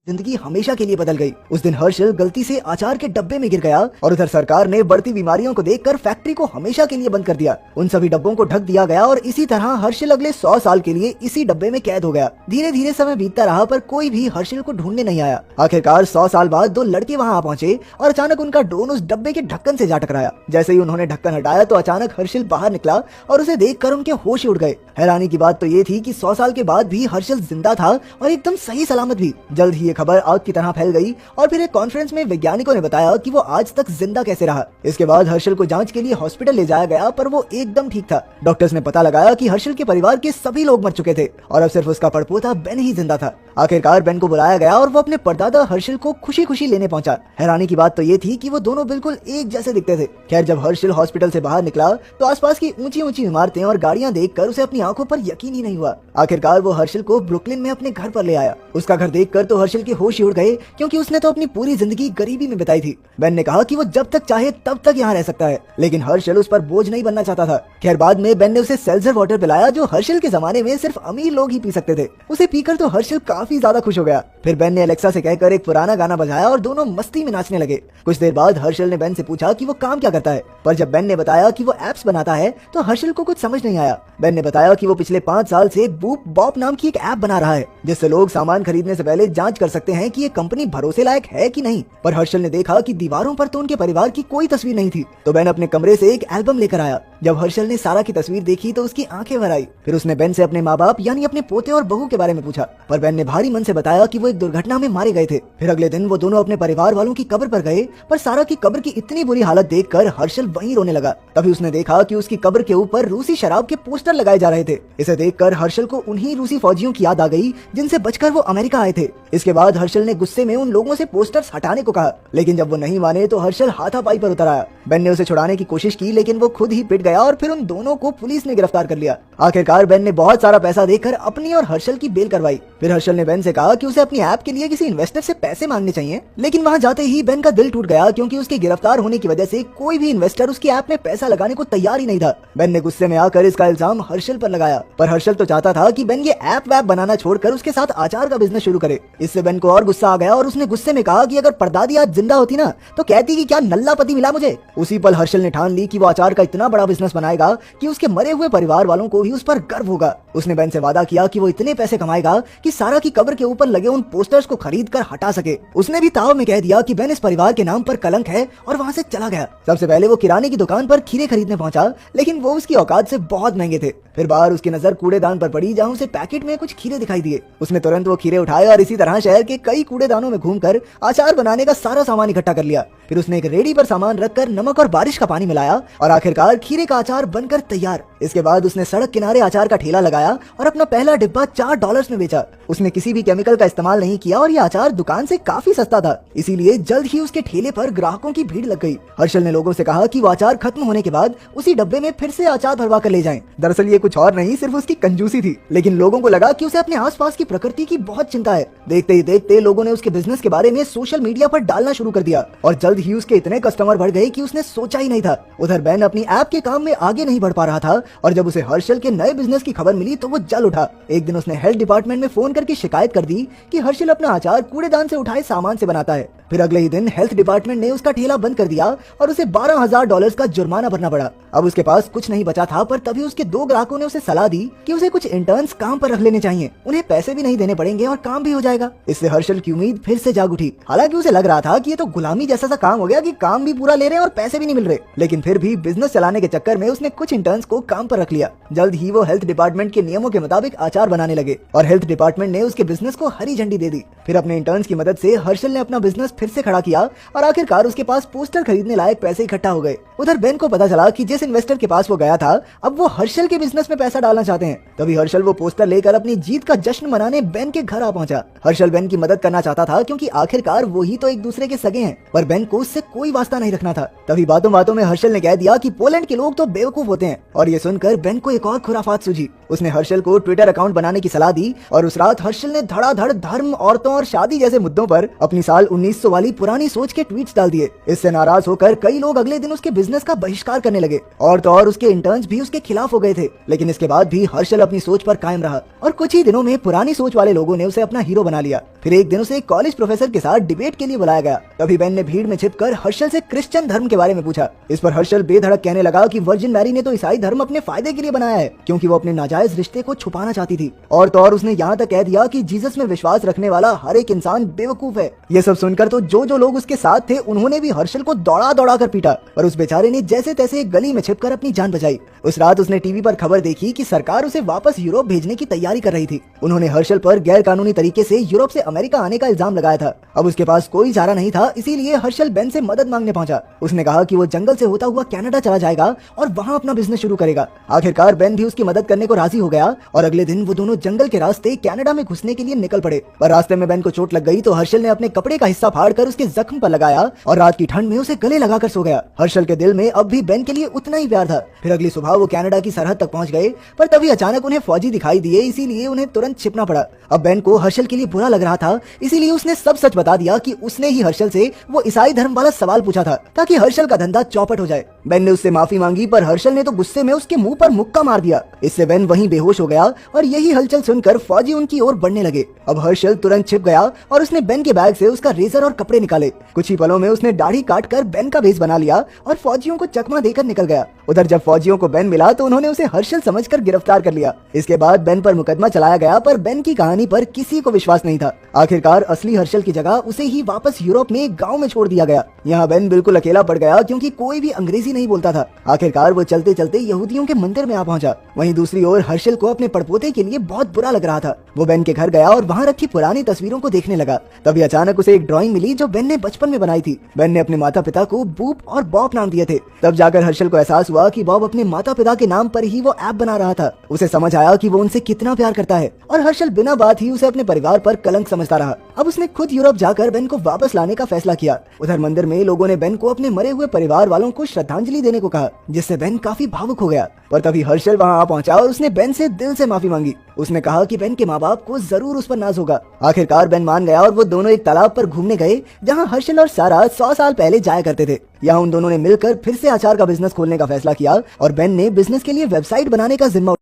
जिंदगी हमेशा के लिए बदल गई। उस दिन हर्षल गलती से अचार के डब्बे में गिर गया और उधर सरकार ने बढ़ती बीमारियों को देखकर फैक्ट्री को हमेशा के लिए बंद कर दिया। उन सभी डब्बों को ढक दिया गया और इसी तरह हर्षल अगले 100 साल के लिए इसी डब्बे में कैद हो गया। धीरे धीरे समय बीतता रहा पर कोई भी हर्षल को ढूंढने नहीं आया। आखिरकार 100 साल बाद 2 लड़के वहाँ आ पहुंचे और अचानक उनका ड्रोन उस डब्बे के ढक्कन से जा टकराया। जैसे ही उन्होंने ढक्कन हटाया तो अचानक हर्षल बाहर निकला और उसे देखकर उनके होश उड़ गए। हैरानी की बात तो ये थी कि 100 साल के बाद भी हर्षल जिंदा था और एकदम सही सलामत भी। जल्द ही ये खबर आग की तरह फैल गई और फिर एक कॉन्फ्रेंस में वैज्ञानिकों ने बताया कि वो आज तक जिंदा कैसे रहा। इसके बाद हर्षल को जांच के लिए हॉस्पिटल ले जाया गया पर वो एकदम ठीक था। डॉक्टर्स ने पता लगाया कि हर्षल के परिवार के सभी लोग मर चुके थे और अब सिर्फ उसका पड़पोता बेन ही जिंदा था। आखिरकार बेन को बुलाया गया और वो अपने परदादा हर्षल को खुशी खुशी लेने पहुंचा। हैरानी की बात तो ये थी कि वो दोनों बिल्कुल एक जैसे दिखते थे। खैर, जब हर्षल हॉस्पिटल से बाहर निकला तो आसपास की ऊंची ऊंची इमारतें और गाड़ियां देखकर उसे अपनी आंखों पर यकीन ही नहीं हुआ। आखिरकार वो हर्षल को ब्रुकलिन में अपने घर पर ले आया। उसका घर देखकर तो हर्षल के होश ही उड़ गए क्योंकि उसने तो अपनी पूरी जिंदगी गरीबी में बिताई थी। बेन ने कहा कि वो जब तक चाहे तब तक यहाँ रह सकता है, लेकिन हर्षल उस पर बोझ नहीं बनना चाहता था। खैर, बाद में बेन ने उसे सेल्जर वाटर पिलाया जो हर्षल के जमाने में सिर्फ अमीर लोग ही पी सकते थे। उसे पीकर तो हर्षल काफी ज्यादा खुश हो गया। फिर बेन ने एलेक्सा से कहकर एक पुराना गाना बजाया और दोनों मस्ती में नाचने लगे। कुछ देर बाद हर्षल ने बेन से पूछा कि वो काम क्या करता है, पर जब बेन ने बताया कि वो एप्स बनाता है तो हर्षल को कुछ समझ नहीं आया। बेन ने बताया कि वो पिछले 5 साल से बूप बॉप नाम की एक ऐप बना रहा है जिससे लोग सामान खरीदने से पहले जांच कर सकते हैं कि ये कंपनी भरोसे लायक है कि नहीं। पर हर्षल ने देखा कि दीवारों पर तो उनके परिवार की कोई तस्वीर नहीं थी, तो बेन अपने कमरे से एक एल्बम लेकर आया। जब हर्षल ने सारा की तस्वीर देखी तो उसकी आंखें भर आई। फिर उसने बेन से अपने माँ बाप यानी अपने पोते और बहू के बारे में पूछा, पर बेन ने भारी मन से बताया कि वो एक दुर्घटना में मारे गए थे। फिर अगले दिन वो दोनों अपने परिवार वालों की कब्र पर गए, पर सारा की कब्र की इतनी बुरी हालत देखकर हर्षल वहीं रोने लगा। तभी उसने देखा कि उसकी कब्र के ऊपर रूसी शराब के पोस्टर लगाए जा रहे थे। इसे देखकर हर्षल को उन्हीं रूसी फौजियों की याद आ गई जिनसे बचकर वो अमेरिका आए थे। इसके बाद हर्षल ने गुस्से में उन लोगों से पोस्टर्स हटाने को कहा, लेकिन जब वो नहीं माने तो हर्षल हाथापाई पर उतर आया। बेन ने उसे छुड़ाने की कोशिश की लेकिन वो खुद ही पिट गया और फिर उन दोनों को पुलिस ने गिरफ्तार कर लिया। आखिरकार बेन ने बहुत सारा पैसा देकर अपनी और हर्षल की बेल करवाई। फिर हर्षल ने बेन से कहा कि उसे अपनी ऐप के लिए किसी इन्वेस्टर से पैसे मांगने चाहिए, लेकिन वहां जाते ही बेन का दिल टूट गया क्योंकि उसके गिरफ्तार होने की वजह से कोई भी इन्वेस्टर उसकी ऐप में पैसा लगाने को तैयार ही नहीं था। बेन ने गुस्से में आकर इसका इल्जाम हर्षल पर लगाया, पर हर्षल तो चाहता था कि बेन ये ऐप वैप बनाना छोड़कर उसके साथ अचार का बिजनेस शुरू करे। इससे बेन को और गुस्सा आ गया और उसने गुस्से में कहा कि अगर परदादी आज जिंदा होती ना तो कहती कि क्या नल्ला पति मिला मुझे। उसी पल हर्षल ने ठान ली कि वो अचार का इतना बड़ा बिजनेस बनाएगा कि उसके मरे हुए परिवार वालों को भी उस पर गर्व होगा। उसने बेन से वादा किया कि वो इतने पैसे कमाएगा कि सारा की कब्र के ऊपर लगे उन पोस्टर्स को खरीद कर हटा सके। उसने भी ताव में कह दिया कि बेन इस परिवार के नाम पर कलंक है और वहाँ से चला गया। सबसे पहले वो किराने की दुकान पर खीरे खरीदने पहुंचा, लेकिन वो उसकी औकात से बहुत महंगे थे। फिर बाहर उसकी नजर कूड़ेदान पर पड़ी जहाँ उसे पैकेट में कुछ खीरे दिखाई दिए। उसने तुरंत वो खीरे उठाए और इसी तरह शहर के कई कूड़ेदानों में घूमकर अचार बनाने का सारा सामान इकट्ठा कर लिया। फिर उसने एक रेडी पर सामान रखकर नमक और बारिश का पानी मिलाया और आखिरकार खीरे का अचार बनकर तैयार। इसके बाद उसने सड़क किनारे अचार का ठेला लगाया और अपना पहला डिब्बा $4 में बेचा। उसने किसी भी केमिकल का इस्तेमाल नहीं किया और यह अचार दुकान से काफी सस्ता था, इसीलिए जल्द ही उसके ठेले पर ग्राहकों की भीड़ लग गई। हर्षल ने लोगों से कहा कि वो अचार खत्म होने के बाद उसी डब्बे में फिर से अचार भरवा कर ले जाएं। दरअसल ये कुछ और नहीं, सिर्फ उसकी कंजूसी थी, लेकिन लोगों को लगा कि उसे अपने आसपास की प्रकृति की बहुत चिंता है। देखते ही देखते लोगों ने उसके बिजनेस के बारे में सोशल मीडिया पर डालना शुरू कर दिया और जल्द ही उसके इतने कस्टमर बढ़ गए कि उसने सोचा ही नहीं था। उधर बेन अपनी ऐप के काम में आगे नहीं बढ़ पा रहा था और जब उसे हर्षल के नए बिजनेस की खबर मिली तो वो जल उठा। एक दिन उसने हेल्थ डिपार्टमेंट में फोन करके शिकायत कर दी कि हर्षल अपना अचार कूड़ेदान से उठाए सामान से बनाता है। फिर अगले ही दिन हेल्थ डिपार्टमेंट ने उसका ठेला बंद कर दिया और उसे $12,000 का जुर्माना भरना पड़ा। अब उसके पास कुछ नहीं बचा था, पर तभी उसके 2 ग्राहकों ने उसे सलाह दी कि उसे कुछ इंटर्न्स काम पर रख लेने चाहिए, उन्हें पैसे भी नहीं देने पड़ेंगे और काम भी हो जाएगा। इससे हर्षल की उम्मीद फिर से जाग उठी। हालांकि उसे लग रहा था कि ये तो गुलामी जैसा सा काम हो गया कि काम भी पूरा ले रहे हैं और पैसे भी नहीं मिल रहे, लेकिन फिर भी बिजनेस चलाने के चक्कर में उसने कुछ इंटर्न्स को काम पर रख लिया। जल्द ही वो हेल्थ डिपार्टमेंट के नियमों के मुताबिक अचार बनाने लगे और हेल्थ डिपार्टमेंट ने उसके बिजनेस को हरी झंडी दे दी। फिर अपने इंटर्न्स की मदद से हर्षल ने अपना बिजनेस फिर से खड़ा किया और आखिरकार उसके पास पोस्टर खरीदने लायक पैसे इकट्ठा हो गए। उधर बेन को पता चला कि जिस इन्वेस्टर के पास वो गया था अब वो हर्षल के बिजनेस में पैसा डालना चाहते हैं। तभी हर्षल वो पोस्टर लेकर अपनी जीत का जश्न मनाने बेन के घर आ पहुंचा। हर्षल बेन की मदद करना चाहता था क्योंकि आखिरकार वो ही तो एक दूसरे के सगे हैं, पर बेन को उससे कोई वास्ता नहीं रखना था। तभी बातों बातों में हर्षल ने कह दिया कि पोलैंड के लोग तो बेवकूफ होते हैं और ये सुनकर बेन को एक और खुराफात सूझी। उसने हर्षल को ट्विटर अकाउंट बनाने की सलाह दी और उस रात हर्षल ने धड़ाधड़ धर्म, औरतों और शादी जैसे मुद्दों पर अपनी साल 1900 वाली पुरानी सोच के ट्वीट्स डाल दिए। इससे नाराज होकर कई लोग अगले दिन उसके बिजनेस का बहिष्कार करने लगे और तो और उसके इंटर्न्स भी उसके खिलाफ हो गए थे। लेकिन इसके बाद भी हर्षल अपनी सोच पर कायम रहा और कुछ ही दिनों में पुरानी सोच वाले लोगों ने उसे अपना हीरो बना लिया। फिर एक दिन उसे एक कॉलेज प्रोफेसर के साथ डिबेट के लिए बुलाया गया। तभी बेन ने भीड़ में छिपकर हर्षल से क्रिश्चियन धर्म के बारे में पूछा। इस पर हर्षल बेधड़क कहने लगा कि वर्जिन मैरी ने तो ईसाई धर्म अपने फायदे के लिए बनाया है, क्योंकि वो अपने नाजायज रिश्ते को छुपाना चाहती थी। और तो और उसने यहाँ तक कह दिया कि जीसस में विश्वास रखने वाला हर एक इंसान बेवकूफ है। ये सब सुनकर तो जो लोग उसके साथ थे उन्होंने भी हर्षल को दौड़ा दौड़ा कर पीटा और उस बेचारे ने जैसे तैसे एक गली में छिपकर अपनी जान बचाई। उस रात उसने टीवी पर खबर देखी कि सरकार उसे वापस यूरोप भेजने की तैयारी कर रही थी। उन्होंने हर्षल पर गैर कानूनी तरीके से यूरोप से अमेरिका आने का इल्जाम लगाया था। अब उसके पास कोई चारा नहीं था, इसीलिए हर्षल बेन से मदद मांगने पहुंचा। उसने कहा कि वो जंगल से होता हुआ कनाडा चला जाएगा और वहां अपना बिजनेस शुरू करेगा। आखिरकार बेन भी उसकी मदद करने को राजी हो गया और अगले दिन वो दोनों जंगल के रास्ते कनाडा में घुसने के लिए निकल पड़े। पर रास्ते में बेन को चोट लग गई तो हर्षल ने अपने कपड़े का हिस्सा फाड़कर उसके जख्म पर लगाया और रात की ठंड में उसे गले लगाकर सो गया। हर्षल के दिल में अब भी बेन के लिए उतना ही प्यार था। फिर अगली सुबह वो कनाडा की सरहद तक पहुंच गए, पर तभी अचानक उन्हें फौजी दिखाई दिए, इसीलिए उन्हें तुरंत छिपना पड़ा। अब बेन को हर्षल के लिए बुरा लग रहा था, इसीलिए उसने सब सच बता दिया कि उसने ही हर्षल से वो ईसाई धर्म वाला सवाल पूछा था ताकि हर्षल का धंधा चौपट हो जाए। बेन ने उससे माफी मांगी, पर हर्षल ने तो गुस्से में उसके मुंह पर मुक्का मार दिया। इससे बेन वहीं बेहोश हो गया और यही हलचल सुनकर फौजी उनकी ओर बढ़ने लगे। अब हर्षल तुरंत छिप गया और उसने बेन के बैग से उसका रेजर और कपड़े निकाले। कुछ ही पलों में उसने दाढ़ी काटकर बेन का भेष बना लिया और फौजियों को चकमा देकर निकल गया। उधर जब फौजियों को बेन मिला तो उन्होंने उसे हर्षल समझकर गिरफ्तार कर लिया। इसके बाद बेन पर मुकदमा चलाया गया, पर बेन की कहानी पर किसी को विश्वास नहीं था। आखिरकार असली हर्षल की जगह उसे ही वापस यूरोप में एक गाँव में छोड़ दिया गया। यहाँ बेन बिल्कुल अकेला पड़ गया, क्योंकि कोई भी अंग्रेजी नहीं बोलता था। आखिरकार वो चलते चलते यहूदियों के मंदिर में आ पहुंचा। वहीं दूसरी ओर हर्षल को अपने पड़पोते के लिए बहुत बुरा लग रहा था। वो बेन के घर गया और वहाँ रखी पुरानी तस्वीरों को देखने लगा। तभी अचानक उसे एक ड्राइंग मिली जो बेन ने बचपन में बनाई थी। बेन ने अपने माता पिता को बूप और बॉब नाम दिए थे। तब जाकर हर्षल को एहसास हुआ कि बॉब अपने माता पिता के नाम पर ही वो ऐप बना रहा था। उसे समझ आया कि वो उनसे कितना प्यार करता है और हर्षल बिना बात ही उसे अपने परिवार पर कलंक समझता रहा। अब उसने खुद यूरोप जाकर बेन को वापस लाने का फैसला किया। उधर मंदिर में लोगों ने बेन को अपने मरे हुए परिवार वालों को श्रद्धांजलि देने को कहा, जिससे बेन काफी भावुक हो गया। पर तभी हर्षल वहां आ पहुंचा और उसने बेन से दिल से माफी मांगी। उसने कहा कि बेन के माँ बाप को जरूर उस पर नाज होगा। आखिरकार बेन मान गया और वो दोनों एक तालाब पर घूमने गए, जहां हर्षल और सारा 100 साल पहले जाया करते थे। यहाँ उन दोनों ने मिलकर फिर से अचार का बिजनेस खोलने का फैसला किया और बेन ने बिजनेस के लिए वेबसाइट बनाने का जिम्मा